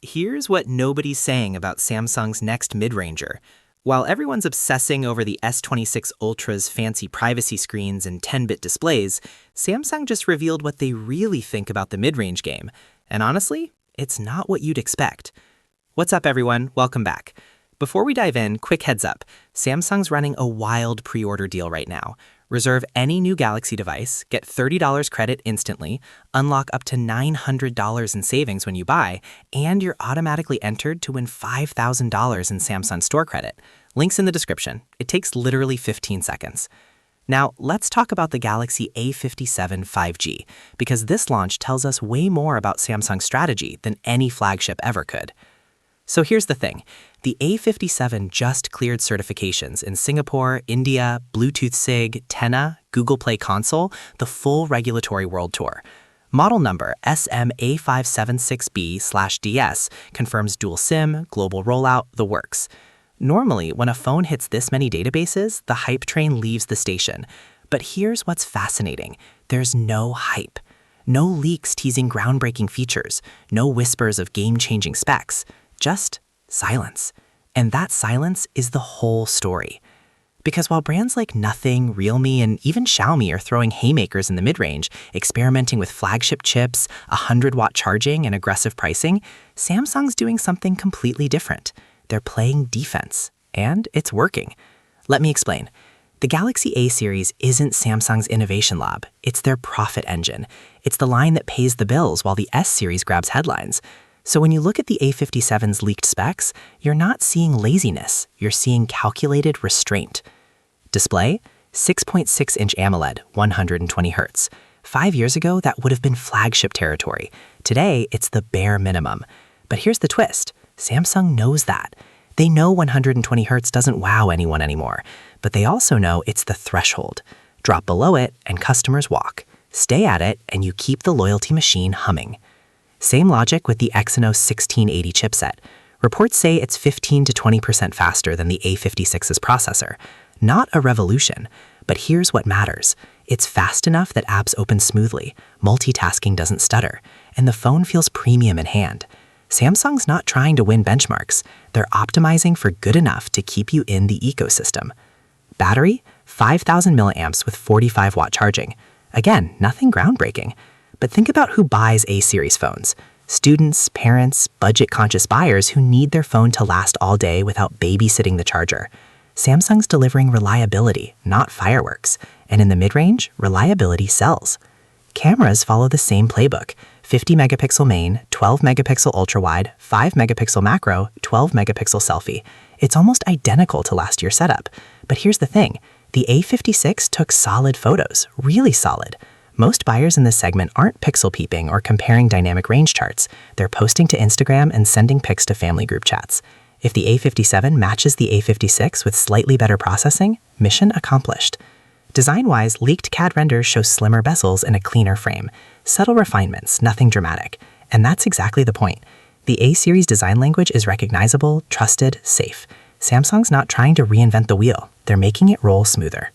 Here's what nobody's saying about Samsung's next mid-ranger. While everyone's obsessing over the S26 Ultra's fancy privacy screens and 10-bit displays, Samsung just revealed what they really think about the mid-range game. And honestly, it's not what you'd expect. What's up, everyone? Welcome back. Before we dive in, quick heads up. Samsung's running a wild pre-order deal right now. Reserve any new Galaxy device, get $30 credit instantly, unlock up to $900 in savings when you buy, and you're automatically entered to win $5,000 in Samsung store credit. Links in the description. It takes literally 15 seconds. Now, let's talk about the Galaxy A57 5G, because this launch tells us way more about Samsung's strategy than any flagship ever could. So here's the thing. The A57 just cleared certifications in Singapore, India, Bluetooth SIG, TENA, Google Play Console, the full regulatory world tour. Model number SM-A576B/DS confirms dual SIM, global rollout, the works. Normally, when a phone hits this many databases, the hype train leaves the station. But here's what's fascinating. There's no hype. No leaks teasing groundbreaking features, no whispers of game-changing specs. Just silence. And that silence is the whole story. Because while brands like Nothing, Realme, and even Xiaomi are throwing haymakers in the mid-range, experimenting with flagship chips, 100-watt charging, and aggressive pricing, Samsung's doing something completely different. They're playing defense, and it's working. Let me explain. The Galaxy A series isn't Samsung's innovation lab. It's their profit engine. It's the line that pays the bills while the S series grabs headlines. So when you look at the A57's leaked specs, you're not seeing laziness, you're seeing calculated restraint. Display, 6.6-inch AMOLED, 120 Hz. 5 years ago, that would have been flagship territory. Today, it's the bare minimum. But here's the twist. Samsung knows that. They know 120 Hz doesn't wow anyone anymore, but they also know it's the threshold. Drop below it, and customers walk. Stay at it, and you keep the loyalty machine humming. Same logic with the Exynos 1680 chipset. Reports say it's 15 to 20% faster than the A56's processor. Not a revolution, but here's what matters. It's fast enough that apps open smoothly, multitasking doesn't stutter, and the phone feels premium in hand. Samsung's not trying to win benchmarks. They're optimizing for good enough to keep you in the ecosystem. Battery, 5,000 milliamps with 45-watt charging. Again, nothing groundbreaking. But think about who buys A-series phones. Students, parents, budget-conscious buyers who need their phone to last all day without babysitting the charger. Samsung's delivering reliability, not fireworks. And in the mid-range, reliability sells. Cameras follow the same playbook. 50-megapixel main, 12-megapixel ultra-wide, 5-megapixel macro, 12-megapixel selfie. It's almost identical to last year's setup. But here's the thing. The A56 took solid photos, really solid. Most buyers in this segment aren't pixel peeping or comparing dynamic range charts. They're posting to Instagram and sending pics to family group chats. If the A57 matches the A56 with slightly better processing, mission accomplished. Design-wise, leaked CAD renders show slimmer bezels and a cleaner frame. Subtle refinements, nothing dramatic. And that's exactly the point. The A-series design language is recognizable, trusted, safe. Samsung's not trying to reinvent the wheel. They're making it roll smoother.